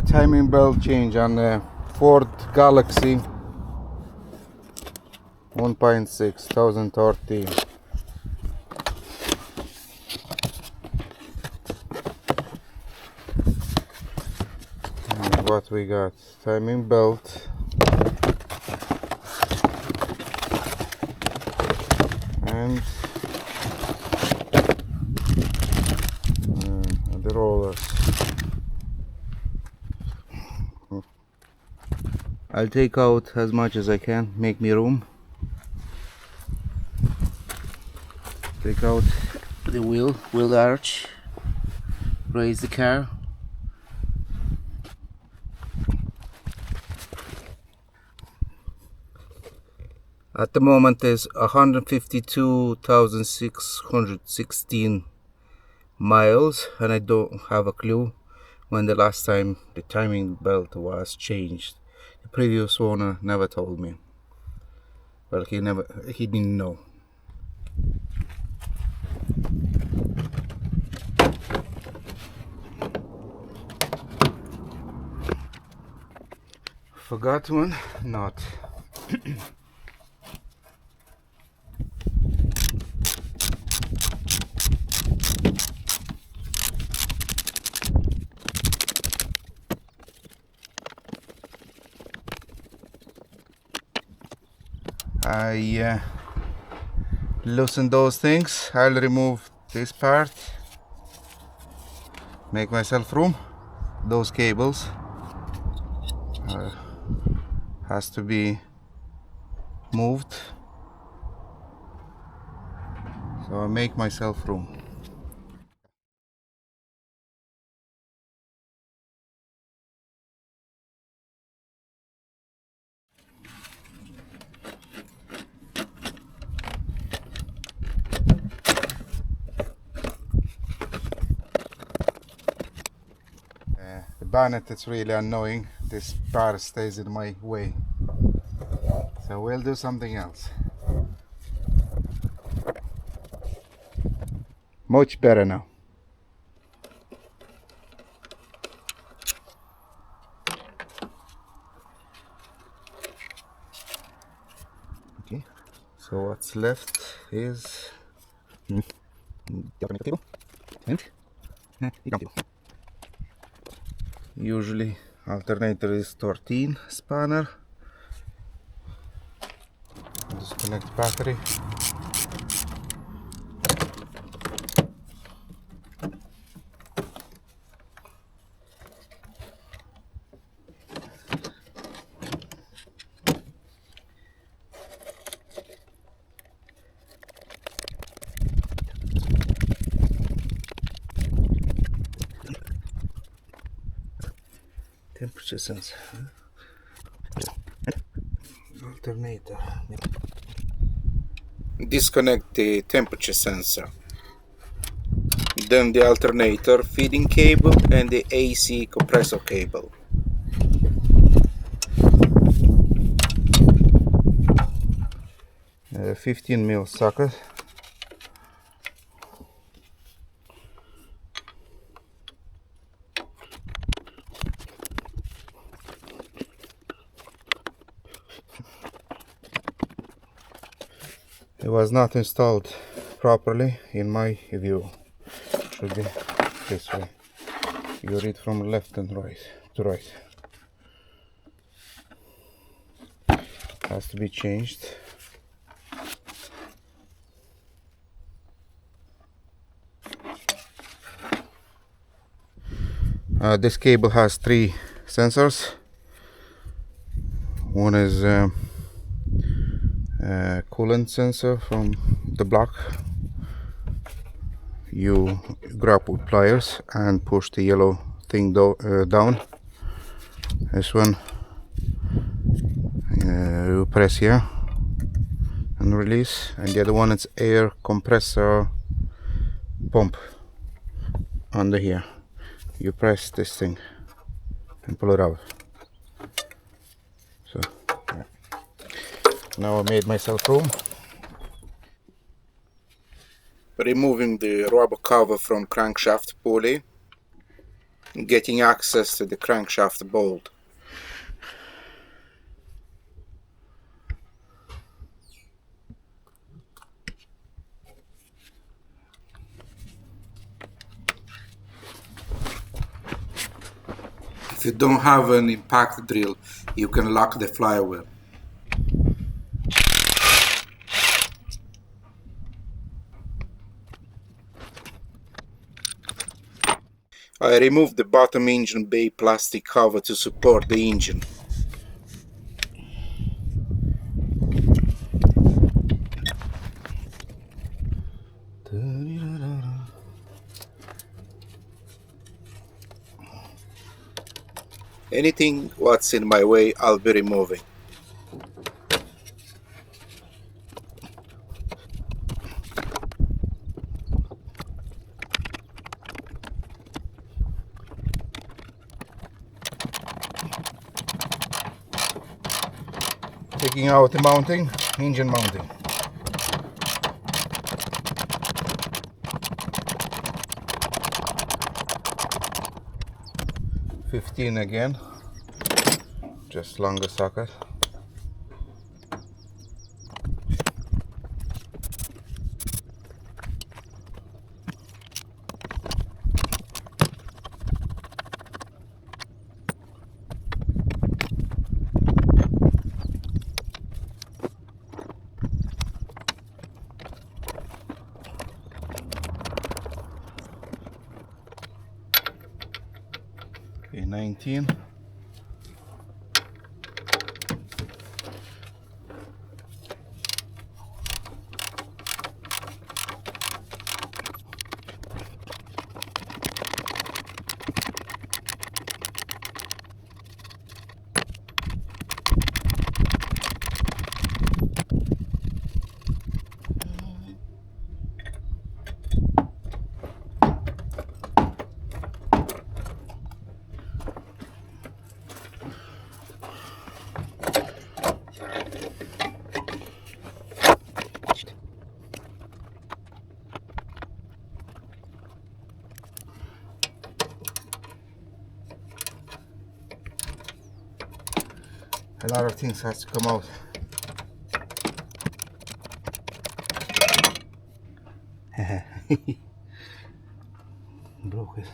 Timing belt change on the Ford Galaxy 1.6 2013. And what we got? Timing belt, and the rollers. I'll take out as much as I can, make me room. Take out the wheel arch, raise the car. At the moment there's 152,616 miles, and I don't have a clue when the last time the timing belt was changed. The previous owner never told me. Well, he didn't know. Forgot one? Not. I loosen those things. I'll remove this part, make myself room. Those cables has to be moved, so I make myself room. The bonnet is really annoying. This bar stays in my way, so we'll do something else. Much better now. Okay, so what's left is the alternator cable and the ground cable. Usually alternator is 13 spanner. Disconnect battery. Temperature sensor. Alternator. Disconnect the temperature sensor. Then the alternator feeding cable and the AC compressor cable. A 15mm socket. It was not installed properly in my view. Should be this way. You read from left and right to right. Has to be changed. This cable has 3 sensors. One is coolant sensor from the block. You grab with pliers and push the yellow thing down. This one you press here and release, and the other one is air compressor pump under here. You press this thing and pull it out. So yeah. Now I made myself room. Removing the rubber cover from crankshaft pulley. getting access to the crankshaft bolt. If you don't have an impact drill, you can lock the flywheel. I removed the bottom engine bay plastic cover to support the engine. Anything what's in my way, I'll be removing. Taking out the mounting, engine mounting. $15 again, just longer socket. Okay, 19. A lot of things has to come out. Broke it.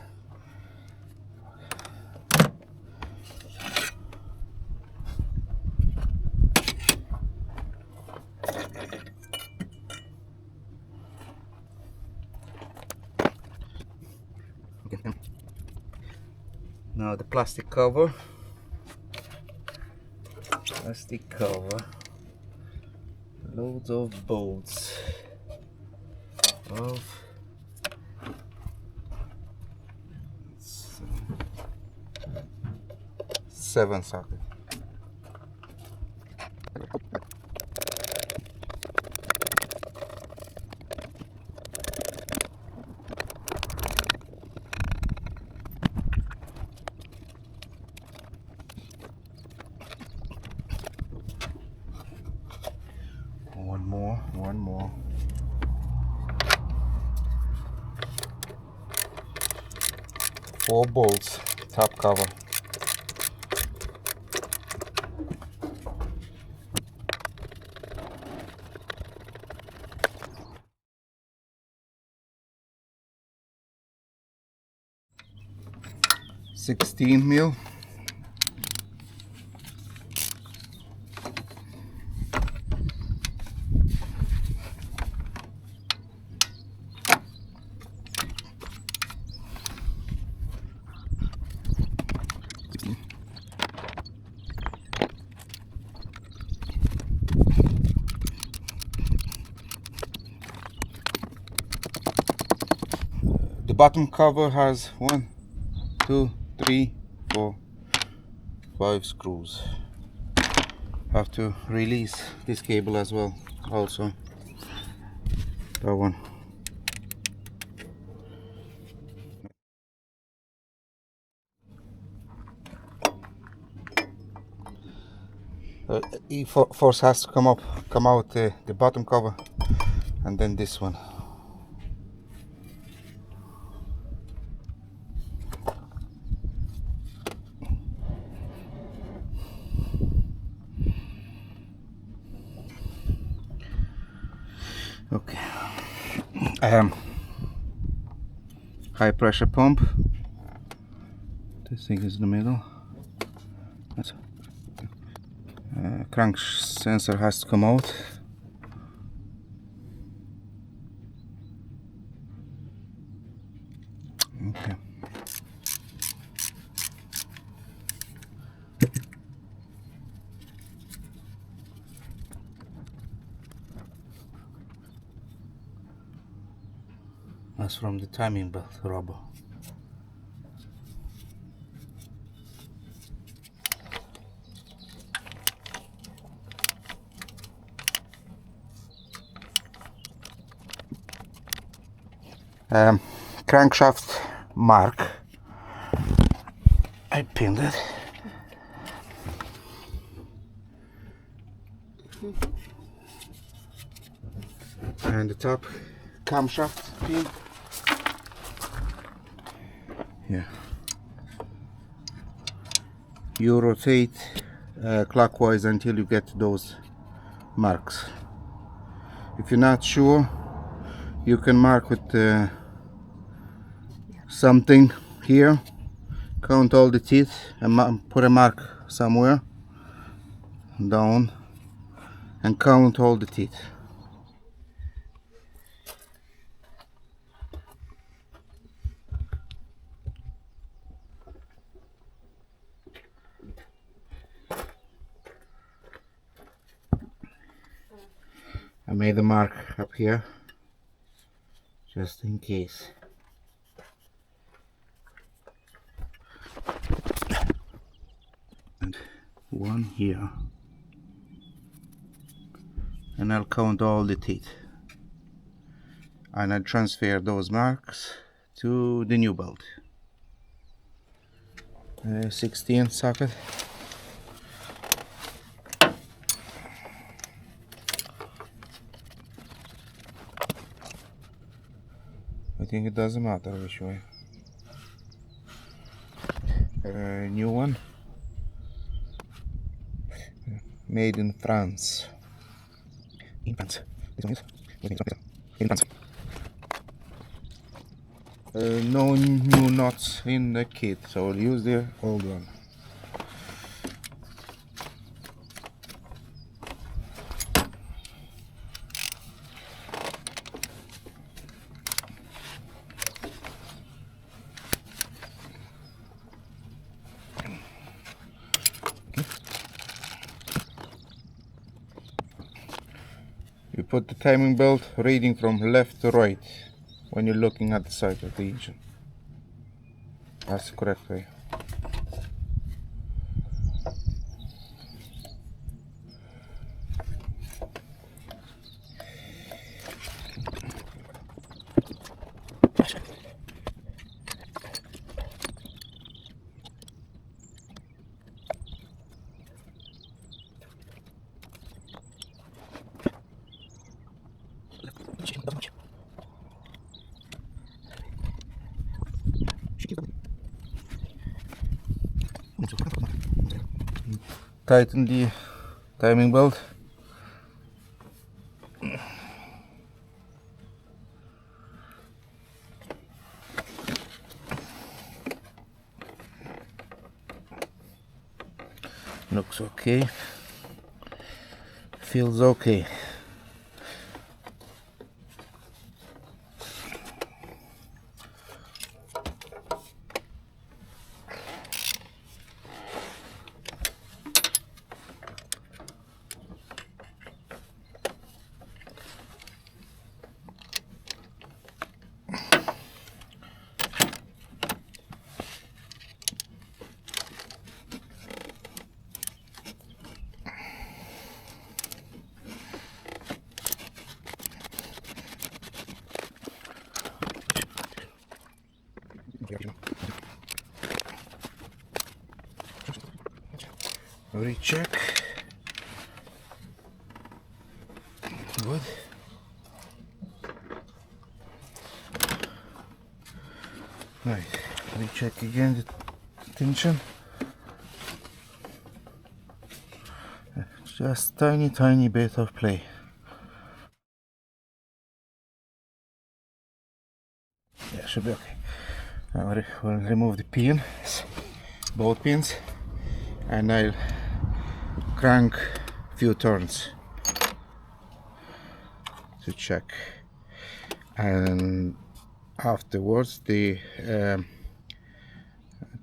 Now the plastic cover. Plastic cover. Loads of bolts. Of 7 socket. One more. Four bolts, top cover. $16 The bottom cover has 1, 2, 3, 4, 5 screws. Have to release this cable as well. Also, that one. First has to come out the bottom cover, and then this one. High pressure pump. This thing is in the middle. That's crank sensor has to come out. Okay. That's from the timing belt rubber. Crankshaft mark. I pinned it. And the top camshaft pin. Yeah. You rotate clockwise until you get those marks. If you're not sure, you can mark with something here. Count all the teeth and put a mark somewhere down and count all the teeth. I made a mark up here just in case. And one here. And I'll count all the teeth. And I'll transfer those marks to the new belt. 16 socket. I think it doesn't matter which way. New one. Made in France. In France. This one is? In France. No new nuts in the kit, so I'll use the old one. You put the timing belt reading from left to right when you're looking at the side of the engine. That's the correct way. Tighten the timing belt. Looks okay. Feels okay. Recheck. Good. Right. Recheck again the tension. Just tiny bit of play. Yeah, should be okay. Now we'll remove the pins, both pins, and I'll crank a few turns to check, and afterwards the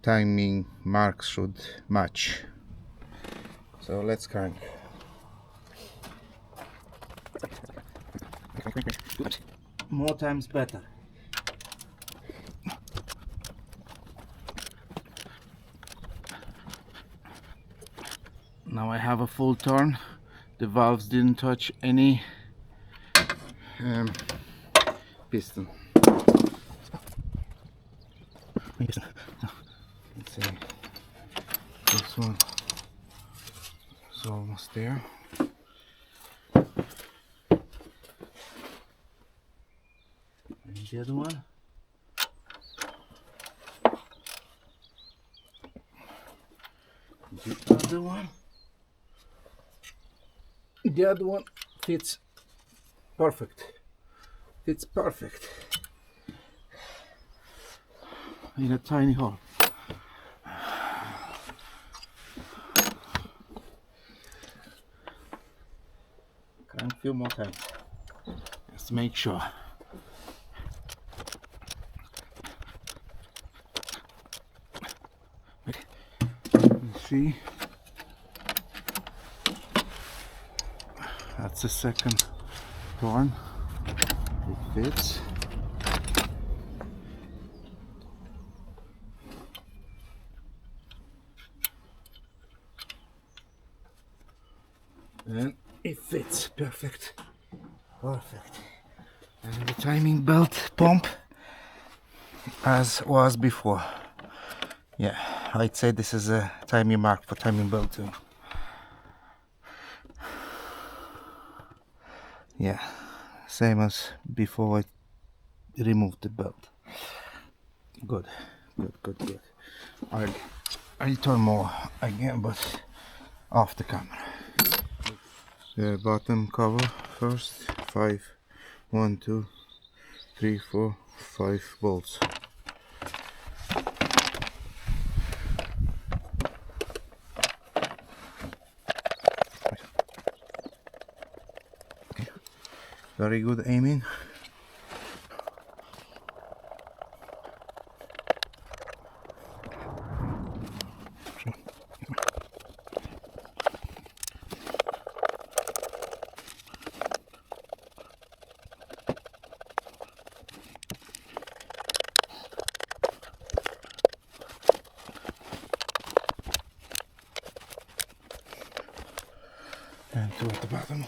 timing marks should match. So let's crank. More times better. Now I have a full turn. The valves didn't touch any piston. Let's see. This one is almost there. And the other one. The other one. The other one fits perfect. Fits perfect in a tiny hole. Crank a few more times just to make sure. You see, that's the second turn. It fits. And it fits perfect. Perfect. And the timing belt pump as was before. Yeah, I'd say this is a timing mark for timing belt too. Yeah, same as before I removed the belt. Good, good, good, good. I'll turn more again, but off the camera. The bottom cover first. 5, 1, 2, 3, 4, 5 bolts. Okay. Very good aiming. And 2 at the bottom.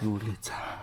Ulica.